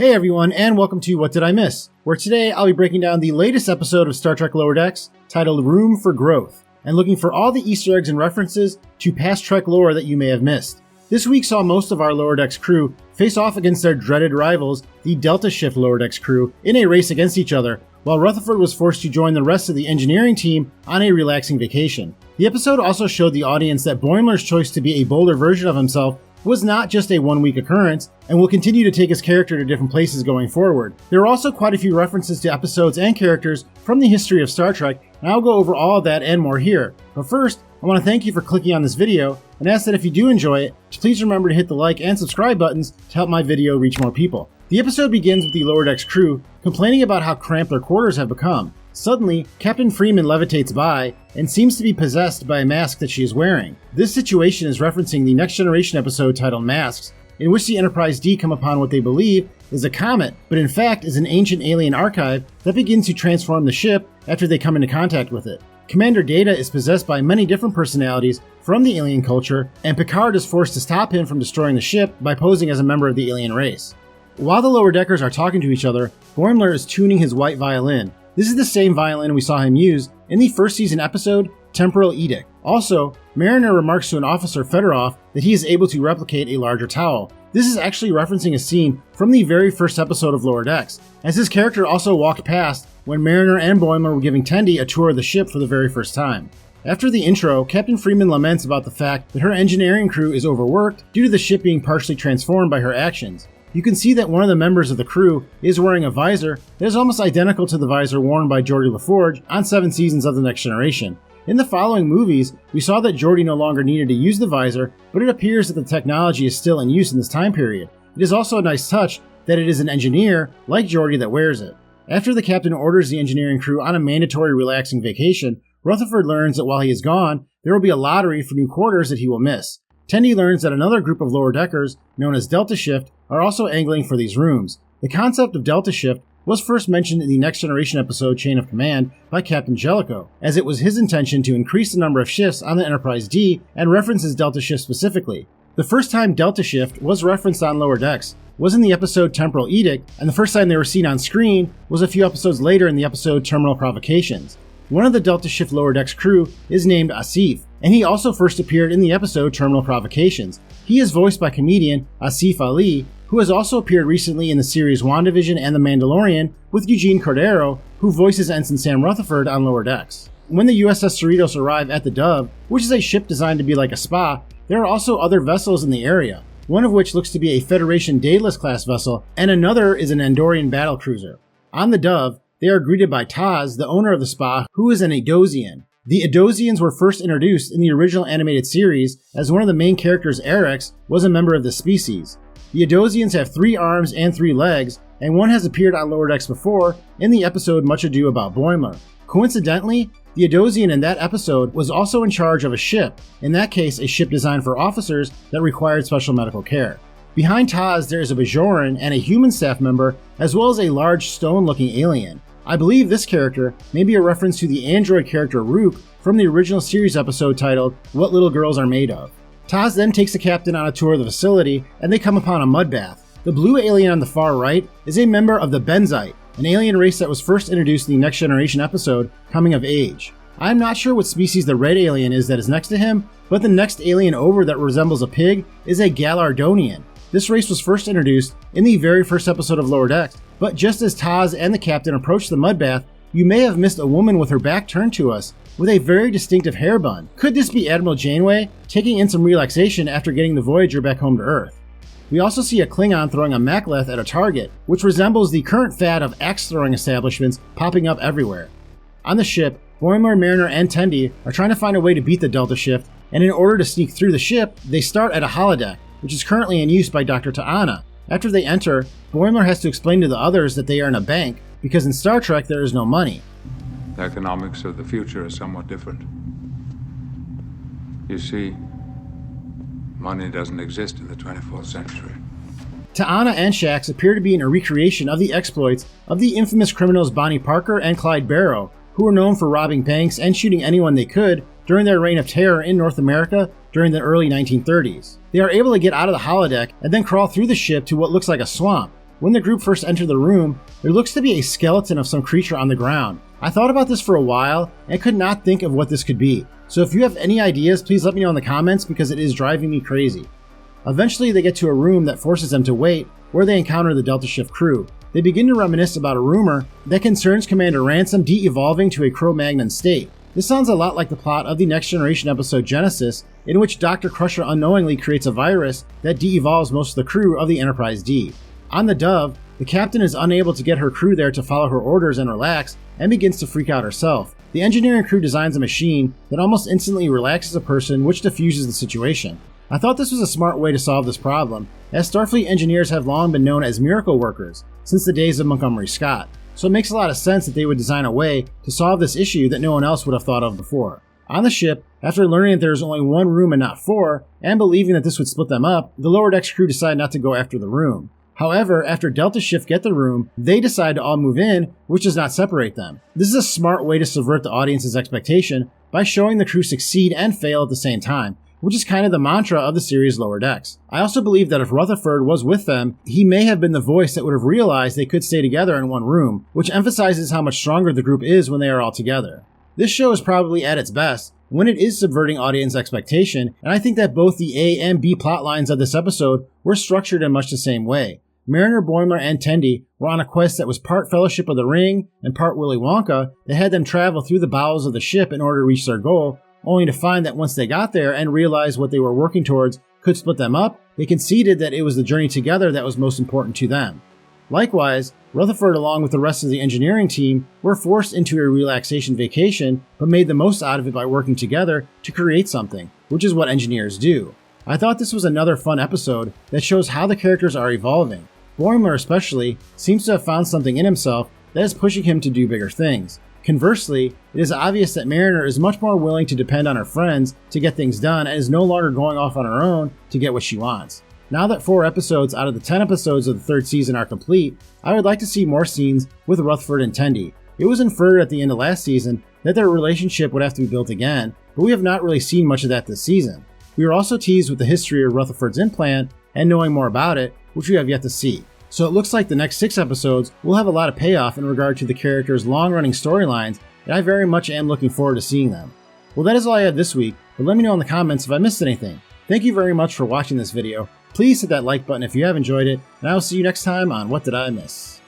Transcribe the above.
Hey everyone, and welcome to What Did I Miss?, where today I'll be breaking down the latest episode of Star Trek Lower Decks, titled Room for Growth, and looking for all the Easter eggs and references to past Trek lore that you may have missed. This week saw most of our Lower Decks crew face off against their dreaded rivals, the Delta Shift Lower Decks crew, in a race against each other, while Rutherford was forced to join the rest of the engineering team on a relaxing vacation. The episode also showed the audience that Boimler's choice to be a bolder version of himself was not just a one-week occurrence, and will continue to take his character to different places going forward. There are also quite a few references to episodes and characters from the history of Star Trek, and I'll go over all of that and more here. But first, I want to thank you for clicking on this video, and ask that if you do enjoy it, please remember to hit the like and subscribe buttons to help my video reach more people. The episode begins with the Lower Decks crew complaining about how cramped their quarters have become. Suddenly, Captain Freeman levitates by and seems to be possessed by a mask that she is wearing. This situation is referencing the Next Generation episode titled Masks, in which the Enterprise D come upon what they believe is a comet, but in fact is an ancient alien archive that begins to transform the ship after they come into contact with it. Commander Data is possessed by many different personalities from the alien culture, and Picard is forced to stop him from destroying the ship by posing as a member of the alien race. While the Lower Deckers are talking to each other, Boimler is tuning his white violin. This is the same violin we saw him use in the first season episode, Temporal Edict. Also, Mariner remarks to an officer Fedorov that he is able to replicate a larger towel. This is actually referencing a scene from the very first episode of Lower Decks, as his character also walked past when Mariner and Boimler were giving Tendi a tour of the ship for the very first time. After the intro, Captain Freeman laments about the fact that her engineering crew is overworked due to the ship being partially transformed by her actions. You can see that one of the members of the crew is wearing a visor that is almost identical to the visor worn by Geordi LaForge on 7 seasons of The Next Generation. In the following movies, we saw that Geordi no longer needed to use the visor, but it appears that the technology is still in use in this time period. It is also a nice touch that it is an engineer, like Geordi, that wears it. After the captain orders the engineering crew on a mandatory relaxing vacation, Rutherford learns that while he is gone, there will be a lottery for new quarters that he will miss. Tendi learns that another group of Lower Deckers, known as Delta Shift, are also angling for these rooms. The concept of Delta Shift was first mentioned in the Next Generation episode Chain of Command by Captain Jellicoe, as it was his intention to increase the number of shifts on the Enterprise D and references Delta Shift specifically. The first time Delta Shift was referenced on Lower Decks was in the episode Temporal Edict, and the first time they were seen on screen was a few episodes later in the episode Terminal Provocations. One of the Delta Shift Lower Decks crew is named Asif, and he also first appeared in the episode Terminal Provocations. He is voiced by comedian Asif Ali, who has also appeared recently in the series WandaVision and The Mandalorian with Eugene Cordero, who voices Ensign Sam Rutherford on Lower Decks. When the USS Cerritos arrive at the Dove, which is a ship designed to be like a spa, there are also other vessels in the area, one of which looks to be a Federation Daedalus class vessel, and another is an Andorian battlecruiser. On the Dove, they are greeted by Taz, the owner of the spa, who is an Adosian. The Adosians were first introduced in the original animated series, as one of the main characters, Arex, was a member of the species. The Adosians have 3 arms and 3 legs, and one has appeared on Lower Decks before in the episode Much Ado About Boimler. Coincidentally, the Adosian in that episode was also in charge of a ship, in that case a ship designed for officers that required special medical care. Behind Taz there is a Bajoran and a human staff member, as well as a large stone-looking alien. I believe this character may be a reference to the android character Rook from the original series episode titled What Little Girls Are Made Of. Taz then takes the captain on a tour of the facility, and they come upon a mud bath. The blue alien on the far right is a member of the Benzite, an alien race that was first introduced in the Next Generation episode Coming of Age. I'm not sure what species the red alien is that is next to him, but the next alien over that resembles a pig is a Galardonian. This race was first introduced in the very first episode of Lower Decks, but just as Taz and the captain approach the mud bath, you may have missed a woman with her back turned to us, with a very distinctive hair bun. Could this be Admiral Janeway taking in some relaxation after getting the Voyager back home to Earth? We also see a Klingon throwing a Makleth at a target, which resembles the current fad of axe-throwing establishments popping up everywhere. On the ship, Boimler, Mariner, and Tendi are trying to find a way to beat the Delta Shift, and in order to sneak through the ship, they start at a holodeck, which is currently in use by Dr. T'Ana. After they enter, Boimler has to explain to the others that they are in a bank, because in Star Trek there is no money. The economics of the future are somewhat different. You see, money doesn't exist in the 24th century. T'Ana and Shax appear to be in a recreation of the exploits of the infamous criminals Bonnie Parker and Clyde Barrow, who were known for robbing banks and shooting anyone they could during their reign of terror in North America during the early 1930s. They are able to get out of the holodeck and then crawl through the ship to what looks like a swamp. When the group first enter the room, there looks to be a skeleton of some creature on the ground. I thought about this for a while and could not think of what this could be. So if you have any ideas, please let me know in the comments because it is driving me crazy. Eventually they get to a room that forces them to wait, where they encounter the Delta Shift crew. They begin to reminisce about a rumor that concerns Commander Ransom de-evolving to a Cro-Magnon state. This sounds a lot like the plot of the Next Generation episode Genesis, in which Dr. Crusher unknowingly creates a virus that de-evolves most of the crew of the Enterprise D. On the Dove, the captain is unable to get her crew there to follow her orders and relax, and begins to freak out herself. The engineering crew designs a machine that almost instantly relaxes a person, which diffuses the situation. I thought this was a smart way to solve this problem, as Starfleet engineers have long been known as miracle workers since the days of Montgomery Scott, so it makes a lot of sense that they would design a way to solve this issue that no one else would have thought of before. On the ship, after learning that there is only one room and not four, and believing that this would split them up, the lower decks crew decide not to go after the room. However, after Delta Shift get the room, they decide to all move in, which does not separate them. This is a smart way to subvert the audience's expectation by showing the crew succeed and fail at the same time, which is kind of the mantra of the series Lower Decks. I also believe that if Rutherford was with them, he may have been the voice that would have realized they could stay together in one room, which emphasizes how much stronger the group is when they are all together. This show is probably at its best when it is subverting audience expectation, and I think that both the A and B plot lines of this episode were structured in much the same way. Mariner, Boimler, and Tendi were on a quest that was part Fellowship of the Ring and part Willy Wonka that had them travel through the bowels of the ship in order to reach their goal, only to find that once they got there and realized what they were working towards could split them up, they conceded that it was the journey together that was most important to them. Likewise, Rutherford along with the rest of the engineering team were forced into a relaxation vacation, but made the most out of it by working together to create something, which is what engineers do. I thought this was another fun episode that shows how the characters are evolving. Boimler especially seems to have found something in himself that is pushing him to do bigger things. Conversely, it is obvious that Mariner is much more willing to depend on her friends to get things done and is no longer going off on her own to get what she wants. Now that 4 episodes out of the 10 episodes of the 3rd season are complete, I would like to see more scenes with Rutherford and Tendi. It was inferred at the end of last season that their relationship would have to be built again, but we have not really seen much of that this season. We were also teased with the history of Rutherford's implant and knowing more about it, which we have yet to see. So it looks like the next 6 episodes will have a lot of payoff in regard to the characters' long-running storylines, and I very much am looking forward to seeing them. Well, that is all I have this week, but let me know in the comments if I missed anything. Thank you very much for watching this video. Please hit that like button if you have enjoyed it, and I will see you next time on What Did I Miss?